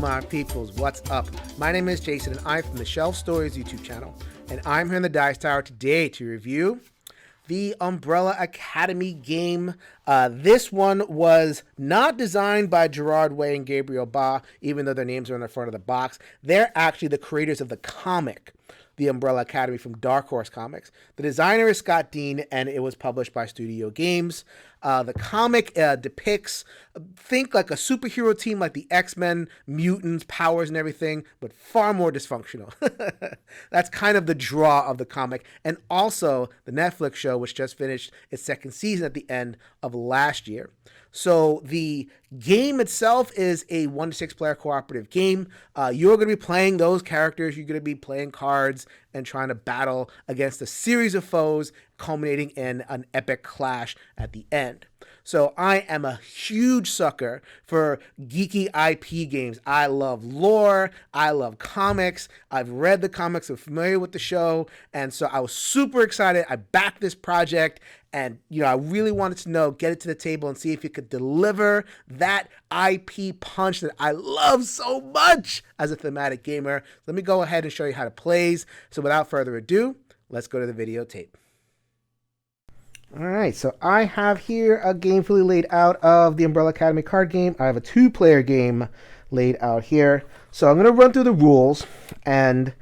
my peoples, what's up? My name is Jason and I'm from the Shelf Stories YouTube channel, and I'm here in the Dice Tower today to review the Umbrella Academy game. This one was not designed by Gerard Way and Gabriel Ba, even though their names are on the front of the box. They're actually the creators of the comic, The Umbrella Academy, from Dark Horse Comics. The designer is Scott Dean, and it was published by Studio Games. The comic depicts, think like a superhero team like the X-Men, mutants, powers and everything, but far more dysfunctional. That's kind of the draw of the comic. And also the Netflix show, which just finished its second season at the end of last year. So the game itself is a 1 to 6 player cooperative game. You're going to be playing those characters. You're going to be playing cards and trying to battle against a series of foes, culminating in an epic clash at the end. So I am a huge sucker for geeky IP games. I love lore. I love comics. I've read the comics. I'm familiar with the show. And so I was super excited. I backed this project. And, I really wanted to get it to the table and see if it could deliver that IP punch that I love so much as a thematic gamer. Let me go ahead and show you how it plays. So without further ado, let's go to the videotape. All right, so I have here a game fully laid out of the Umbrella Academy card game. I have a 2-player game laid out here. So I'm going to run through the rules, and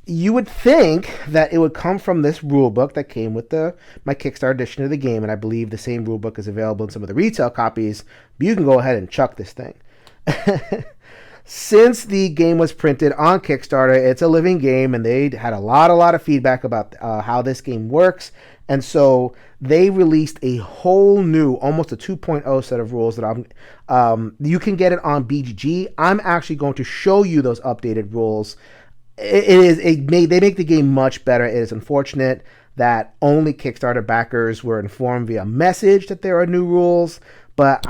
you would think that it would come from this rulebook that came with my Kickstarter edition of the game, and I believe the same rulebook is available in some of the retail copies, but you can go ahead and chuck this thing. Since the game was printed on Kickstarter, it's a living game, and they had a lot of feedback about how this game works, and so they released a whole new, almost a 2.0 set of rules that you can get it on BGG. I'm actually going to show you those updated rules. They make the game much better. It is unfortunate that only Kickstarter backers were informed via message that there are new rules, but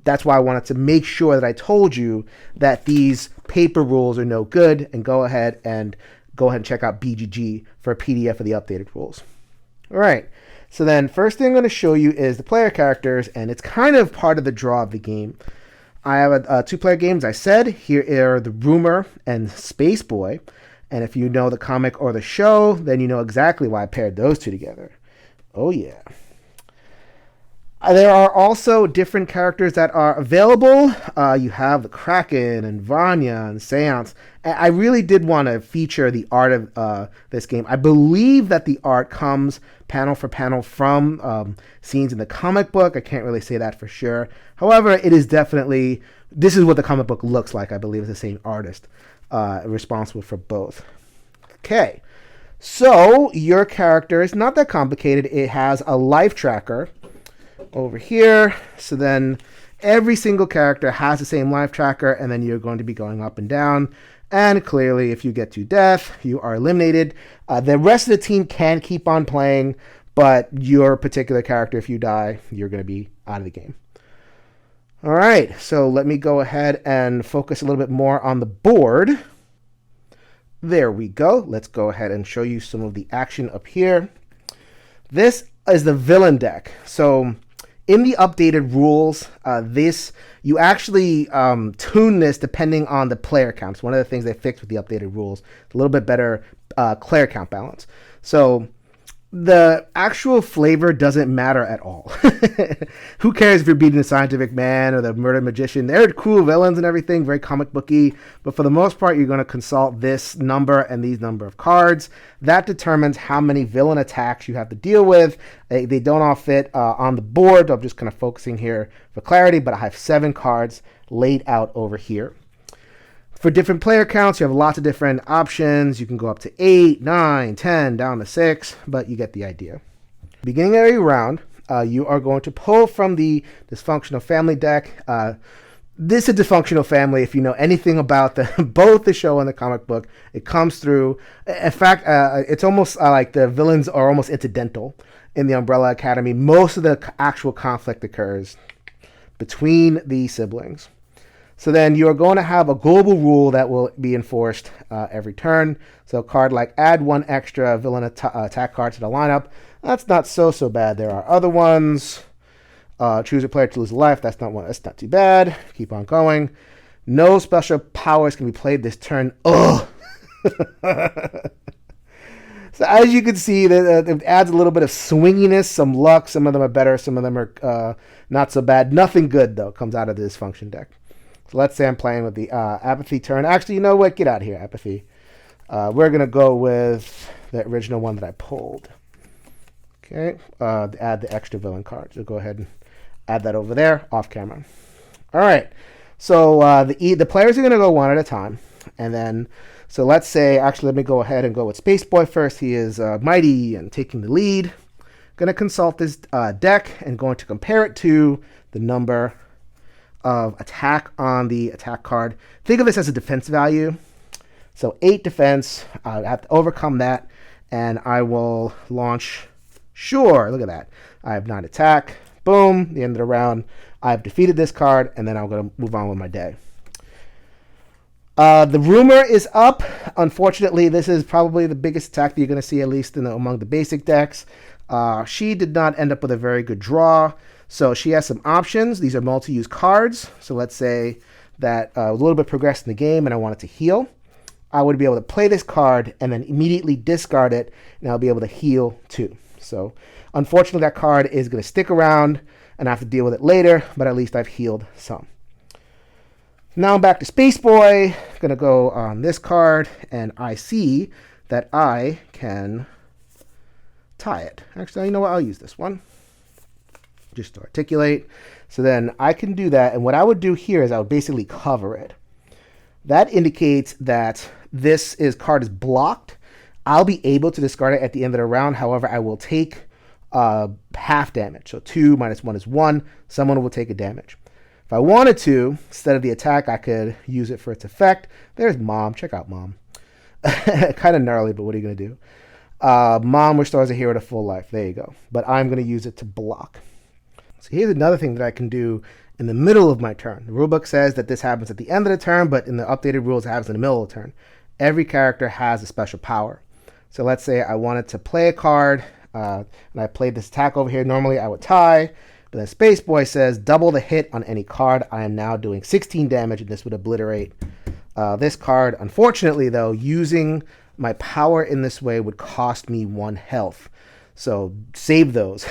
that's why I wanted to make sure that I told you that these paper rules are no good, and go ahead and check out BGG for a PDF of the updated rules. All right, so then first thing I'm going to show you is the player characters, and it's kind of part of the draw of the game. I have a 2-player game, as I said. Here are the Rumor and Space Boy. And if you know the comic or the show, then you know exactly why I paired those two together. Oh, yeah. There are also different characters that are available. You have the Kraken and Vanya and Seance. And I really did want to feature the art of this game. I believe that the art comes panel for panel from scenes in the comic book. I can't really say that for sure. However, it is definitely, this is what the comic book looks like. I believe it's the same artist responsible for both. Okay, so your character is not that complicated. It has a life tracker over here. So then every single character has the same life tracker, and then you're going to be going up and down. And clearly, if you get to death, you are eliminated. The rest of the team can keep on playing, but your particular character, if you die, you're going to be out of the game. All right, so let me go ahead and focus a little bit more on the board. There we go. Let's go ahead and show you some of the action up here. This is the villain deck. So in the updated rules, you actually tune this depending on the player count. It's one of the things they fixed with the updated rules. It's a little bit better player count balance. So the actual flavor doesn't matter at all. Who cares if you're beating the Scientific Man or the Murder Magician? They're cool villains and everything, very comic booky, but for the most part, you're going to consult this number and these number of cards. That determines how many villain attacks you have to deal with. They don't all fit on the board. I'm just kind of focusing here for clarity, but I have 7 cards laid out over here. For different player counts, you have lots of different options. You can go up to 8, 9, 10, down to 6, but you get the idea. Beginning of every round, you are going to pull from the Dysfunctional Family deck. This is a dysfunctional family. If you know anything about both the show and the comic book, it comes through. In fact, it's almost like the villains are almost incidental in the Umbrella Academy. Most of the actual conflict occurs between the siblings. So then you're going to have a global rule that will be enforced every turn. So a card like add 1 extra villain attack card to the lineup. That's not so bad. There are other ones. Choose a player to lose a life. That's not too bad. Keep on going. No special powers can be played this turn. Ugh. So as you can see, it adds a little bit of swinginess, some luck. Some of them are better, some of them are not so bad. Nothing good, though, comes out of the dysfunction deck. So let's say I'm playing with the Apathy turn. Actually, you know what? Get out of here, Apathy. We're going to go with the original one that I pulled. Okay, add the extra villain card. So go ahead and add that over there, off camera. All right, so the players are going to go one at a time. And then, so let's say, actually, let me go ahead and go with Space Boy first. He is mighty and taking the lead. Going to consult this deck and going to compare it to the number of attack on the attack card. Think of this as a defense value. So 8 defense. I have to overcome that, and I will launch. Sure, look at that. I have 9 attack. Boom, the end of the round. I've defeated this card, and then I'm going to move on with my day. The rumor is up. Unfortunately, this is probably the biggest attack that you're going to see, at least among the basic decks. She did not end up with a very good draw, so she has some options. These are multi-use cards. So let's say that a little bit progressed in the game and I wanted to heal. I would be able to play this card and then immediately discard it, and I'll be able to heal too. So unfortunately, that card is going to stick around and I have to deal with it later, but at least I've healed some. Now I'm back to Space Boy. Going to go on this card, and I see that I can tie it. Actually, you know what? I'll use this one just to articulate. So then I can do that, and what I would do here is I would basically cover it. That indicates that this card is blocked. I'll be able to discard it at the end of the round. However, I will take half damage. So 2 minus 1 is 1. Someone will take a damage. If I wanted to, instead of the attack, I could use it for its effect. There's Mom. Check out Mom. Kind of gnarly, but what are you going to do? Mom restores a hero to full life. There you go. But I'm going to use it to block. So here's another thing that I can do in the middle of my turn. The rulebook says that this happens at the end of the turn, but in the updated rules, it happens in the middle of the turn. Every character has a special power. So let's say I wanted to play a card, and I played this attack over here. Normally, I would tie. But then Space Boy says, double the hit on any card. I am now doing 16 damage, and this would obliterate this card. Unfortunately, though, using my power in this way would cost me 1 health. So save those,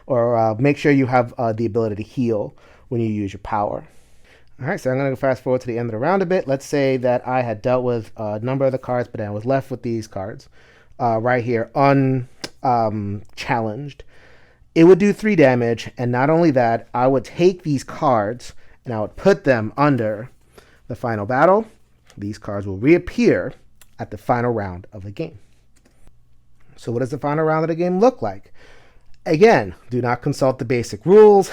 or make sure you have the ability to heal when you use your power. All right, so I'm going to fast forward to the end of the round a bit. Let's say that I had dealt with a number of the cards, but I was left with these cards right here, unchallenged. It would do 3 damage, and not only that, I would take these cards and I would put them under the final battle. These cards will reappear at the final round of the game. So what does the final round of the game look like? Again, do not consult the basic rules.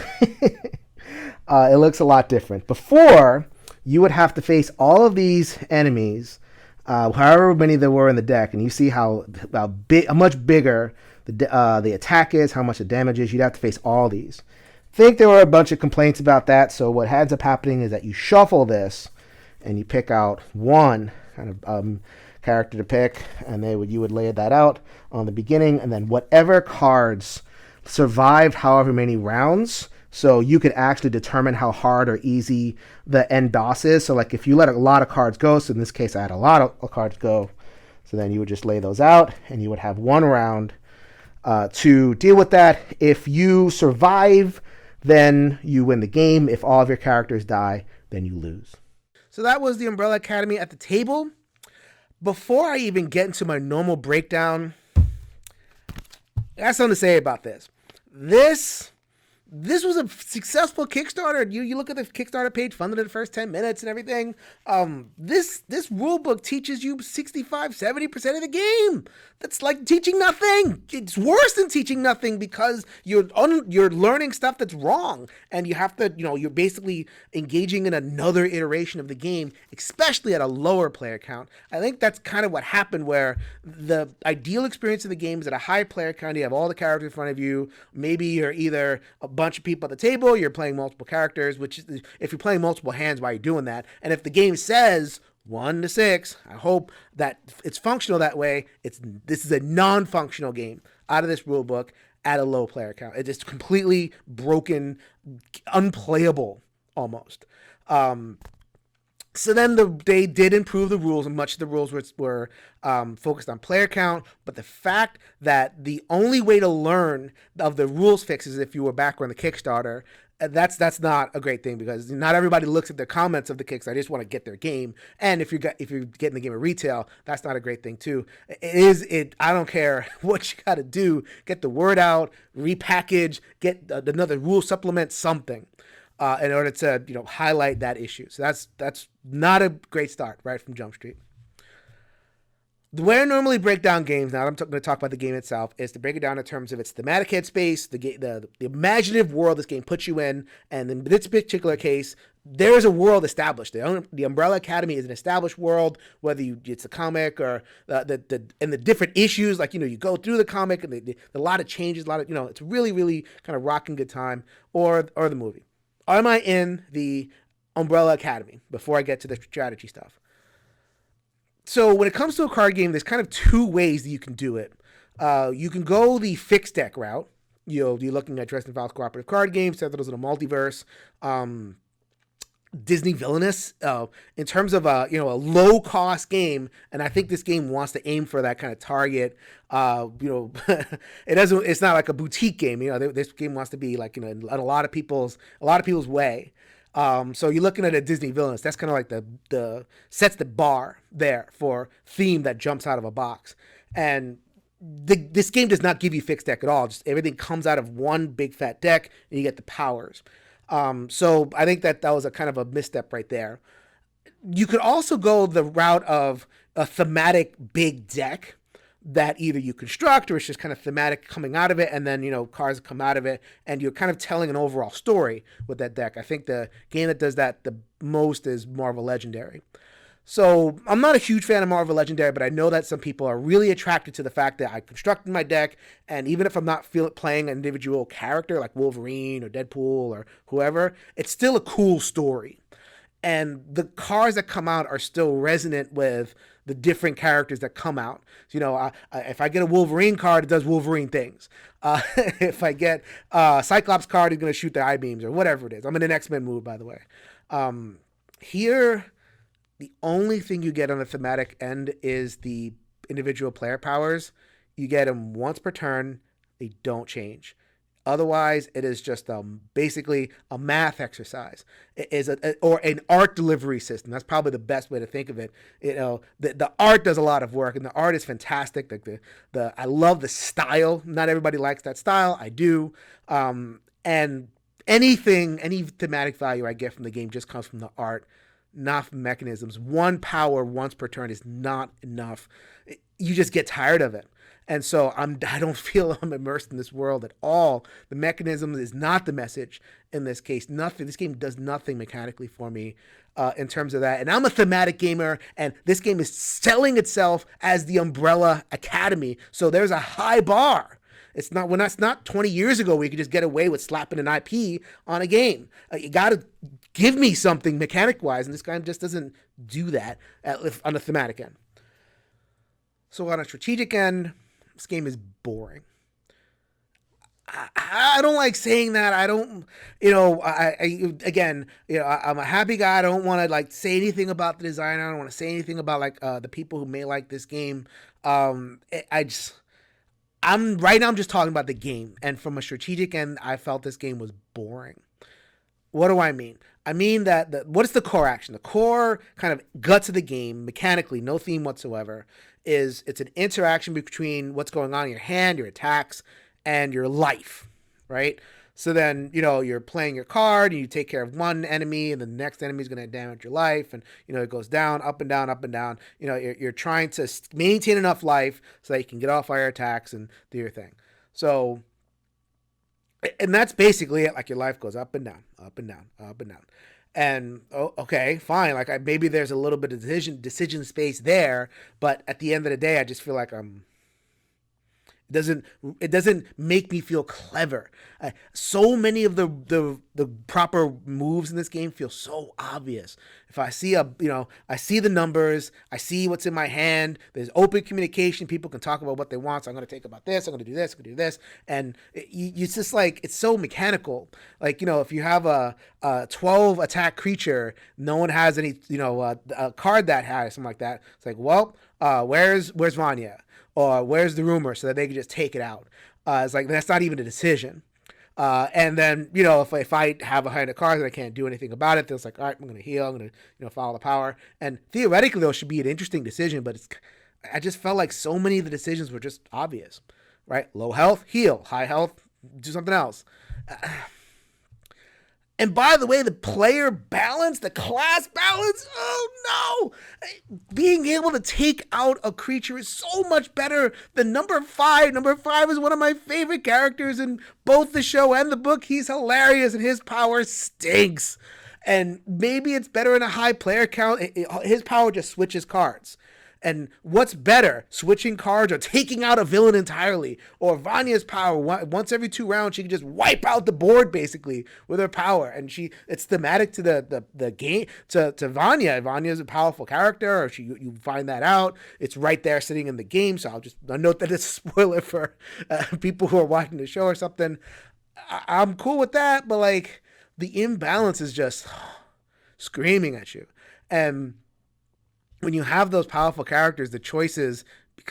It looks a lot different. Before, you would have to face all of these enemies, however many there were in the deck, and you see how much bigger the attack is, how much the damage is. You'd have to face all these. I think there were a bunch of complaints about that, so what ends up happening is that you shuffle this, and you pick out one kind of character to pick, and you would lay that out on the beginning, and then whatever cards survived however many rounds, so you could actually determine how hard or easy the end boss is. So like if you let a lot of cards go, so in this case I had a lot of cards go, so then you would just lay those out, and you would have 1 round to deal with that. If you survive, then you win the game. If all of your characters die, then you lose. So that was the Umbrella Academy at the table. Before I even get into my normal breakdown, I got something to say about this. This was a successful Kickstarter. You look at the Kickstarter page, funded in the first 10 minutes and everything. This rule book teaches you 65-70% of the game. That's like teaching nothing. It's worse than teaching nothing because you're learning stuff that's wrong, and you have to, you're basically engaging in another iteration of the game, especially at a lower player count. I think that's kind of what happened, where the ideal experience of the game is at a high player count. You have all the characters in front of you. Maybe you're either a bunch of people at the table, you're playing multiple characters, which is, if you're playing multiple hands, why are you doing that? And if the game says 1 to 6, I hope that it's functional that way. This is a non-functional game out of this rule book at a low player count. It's just completely broken, unplayable almost. So then they did improve the rules, and much of the rules were focused on player count. But the fact that the only way to learn of the rules fixes is if you were back on the Kickstarter, that's not a great thing, because not everybody looks at the comments of the Kickstarter. They just want to get their game. And if you're getting the game at retail, that's not a great thing too. I don't care what you got to do, get the word out, repackage, get another rule supplement, something. In order to highlight that issue. So that's not a great start right from Jump Street. The way I normally break down games, now I'm going to talk about the game itself, is to break it down in terms of its thematic headspace, the imaginative world this game puts you in, and in this particular case, there is a world established. The Umbrella Academy is an established world, whether it's a comic or and the different issues, like, you go through the comic and a lot of changes, a lot of, it's really, really kind of rocking good time, or the movie. Am I in the Umbrella Academy before I get to the strategy stuff? So when it comes to a card game, there's kind of two ways that you can do it. You can go the fixed deck route. You're looking at Dresden Files cooperative card games, set those in a multiverse. Disney Villainous, in terms of a low cost game, and I think this game wants to aim for that kind of target. It's not like a boutique game. This game wants to be like in a lot of people's way. So you're looking at a Disney Villainous. That's kind of like the sets the bar there for theme that jumps out of a box. And this game does not give you fixed deck at all. Just everything comes out of one big fat deck, and you get the powers. So I think that was a kind of a misstep right there. You could also go the route of a thematic big deck that either you construct, or it's just kind of thematic coming out of it, and then, cards come out of it, and you're kind of telling an overall story with that deck. I think the game that does that the most is Marvel Legendary. So I'm not a huge fan of Marvel Legendary, but I know that some people are really attracted to the fact that I constructed my deck, and even if I'm not playing an individual character like Wolverine or Deadpool or whoever, it's still a cool story. And the cards that come out are still resonant with the different characters that come out. So, if I get a Wolverine card, it does Wolverine things. If I get a Cyclops card, it's going to shoot the eye beams or whatever it is. I'm in an X-Men mood, by the way. Here, the only thing you get on the thematic end is the individual player powers. You get them once per turn. They don't change. Otherwise, it is just basically a math exercise. It is or an art delivery system. That's probably the best way to think of it. The art does a lot of work, and the art is fantastic. I love the style. Not everybody likes that style. I do. And any thematic value I get from the game just comes from the art, not from mechanisms. One power once per turn is not enough. You just get tired of it. And so I don't feel I'm immersed in this world at all. The mechanism is not the message in this case. Nothing. This game does nothing mechanically for me in terms of that. And I'm a thematic gamer, and this game is selling itself as the Umbrella Academy. So there's a high bar. It's not 20 years ago where you could just get away with slapping an IP on a game. You got to give me something mechanic-wise, and this guy just doesn't do that on the thematic end. So on a strategic end, this game is boring. I don't like saying that. I don't, I'm a happy guy. I don't want to say anything about the designer. I don't want to say anything about the people who may like this game. I'm just talking about the game. And from a strategic end, I felt this game was boring. What do I mean? I mean that what is the core action? The core kind of guts of the game, mechanically, no theme whatsoever, it's an interaction between what's going on in your hand, your attacks, and your life, right? So then, you're playing your card, and you take care of one enemy, and the next enemy is going to damage your life, and, it goes down, up and down, up and down. You're trying to maintain enough life so that you can get off fire attacks and do your thing. So, and that's basically it. Your life goes up and down, up and down, up and down. And okay, fine. Maybe there's a little bit of decision space there, but at the end of the day, I just feel like It doesn't make me feel clever. So many of the proper moves in this game feel so obvious. If I see I see the numbers, I see what's in my hand. There's open communication. People can talk about what they want. So I'm going to take about this. I'm going to do this. I'm going to do this. And it's just like, it's so mechanical. Like, if you have a 12 attack creature, no one has any, a card that has something like that. It's like, well, where's Vanya? Or where's the rumor, so that they can just take it out. It's like, that's not even a decision. And then, if I have a hand of cards and I can't do anything about it, it's like, all right, I'm going to heal. I'm going to, follow the power. And theoretically, those should be an interesting decision, but I just felt like so many of the decisions were just obvious, right? Low health, heal. High health, do something else. And by the way, the player balance, the class balance, oh no! Being able to take out a creature is so much better than number 5. Number 5 is one of my favorite characters in both the show and the book. He's hilarious and his power stinks. And maybe it's better in a high player count. His power just switches cards. And what's better, switching cards or taking out a villain entirely? Or Vanya's power, once every 2 rounds, she can just wipe out the board basically with her power. And it's thematic to the game, to Vanya. Vanya's a powerful character, or you find that out. It's right there sitting in the game. So I'll note that it's a spoiler for people who are watching the show or something. I'm cool with that, but like, the imbalance is just screaming at you. And when you have those powerful characters, the choices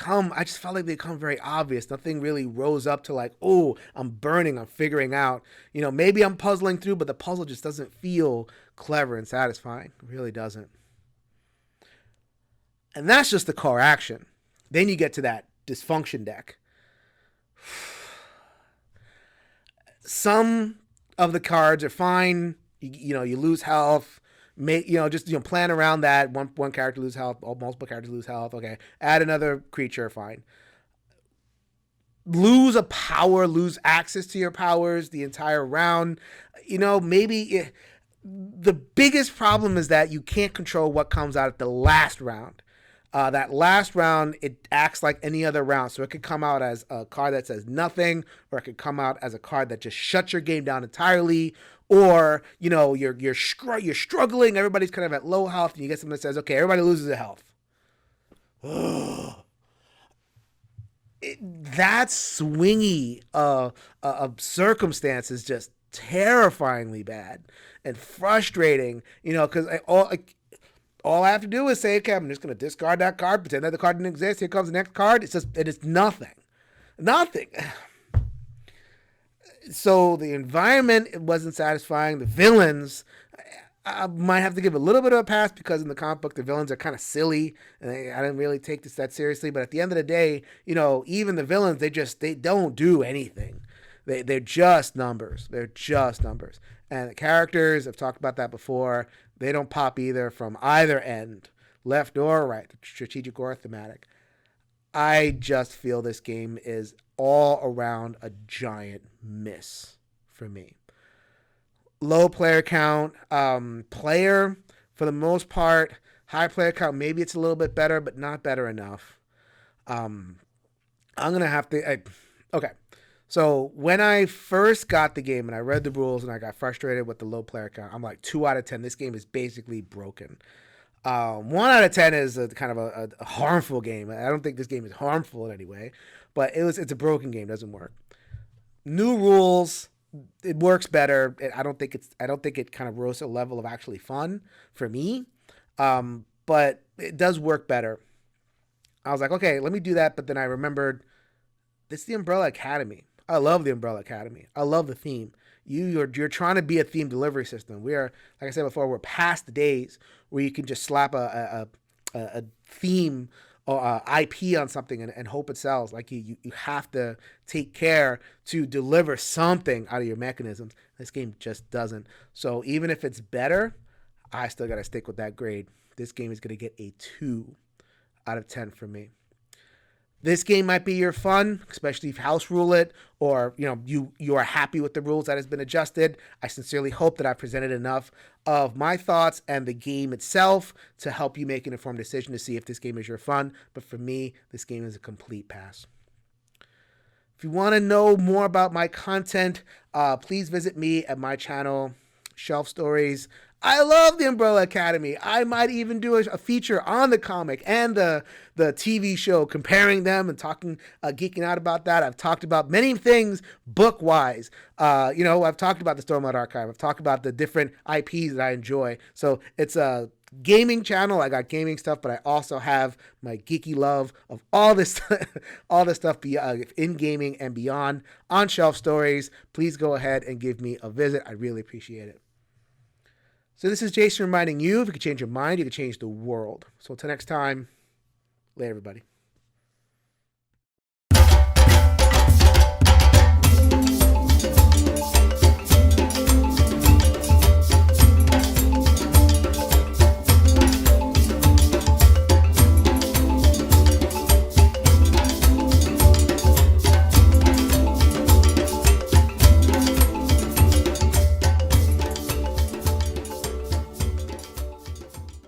I just felt like they become very obvious. Nothing really rose up to like, oh, I'm burning, I'm figuring out. Maybe I'm puzzling through, but the puzzle just doesn't feel clever and satisfying. It really doesn't. And that's just the core action. Then you get to that dysfunction deck. Some of the cards are fine. You lose health. Plan around that. One character lose health, multiple characters lose health. Okay, add another creature, fine. Lose a power, lose access to your powers the entire round. The biggest problem is that you can't control what comes out at the last round. That last round, it acts like any other round. So it could come out as a card that says nothing, or it could come out as a card that just shuts your game down entirely. Or, you're struggling, everybody's kind of at low health, and you get something that says, okay, everybody loses their health. That swingy circumstance is just terrifyingly bad and frustrating, because all I have to do is say, okay, I'm just going to discard that card, pretend that the card didn't exist. Here comes the next card. It is nothing. Nothing. So the environment, it wasn't satisfying. The villains, I might have to give a little bit of a pass, because in the comic book, the villains are kind of silly, and I didn't really take this that seriously. But at the end of the day, even the villains, they don't do anything. They're just numbers. They're just numbers. And the characters, I've talked about that before, they don't pop either from either end, left or right, strategic or thematic. I just feel this game is all around a giant miss for me. Low player count, player for the most part, high player count, maybe it's a little bit better, but not better enough. I'm going to have to... Okay. So when I first got the game and I read the rules and I got frustrated with the low player count, I'm like, 2 out of 10. This game is basically broken. 1 out of 10 is a kind of a harmful game. I don't think this game is harmful in any way, but it's a broken game. It doesn't work. New rules, it works better. I don't think it kind of rose to a level of actually fun for me, but it does work better. I was like, okay, let me do that. But then I remembered, it's the Umbrella Academy. I love the Umbrella Academy. I love the theme. You're trying to be a theme delivery system. We are, like I said before, we're past the days where you can just slap a theme or IP on something and hope it sells. Like you have to take care to deliver something out of your mechanisms. This game just doesn't. So even if it's better, I still got to stick with that grade. This game is going to get a 2 out of 10 for me. This game might be your fun, especially if you house rule it, or you are happy with the rules that has been adjusted. I sincerely hope that I've presented enough of my thoughts and the game itself to help you make an informed decision to see if this game is your fun. But for me, this game is a complete pass. If you want to know more about my content, please visit me at my channel, Shelf Stories. I love the Umbrella Academy. I might even do a feature on the comic and the TV show, comparing them and talking, geeking out about that. I've talked about many things book wise. I've talked about the Stormlight Archive. I've talked about the different IPs that I enjoy. So it's a gaming channel. I got gaming stuff, but I also have my geeky love of all this all this stuff in gaming and beyond on Shelf Stories. Please go ahead and give me a visit. I really appreciate it. So this is Jason reminding you, if you can change your mind, you can change the world. So until next time, later everybody.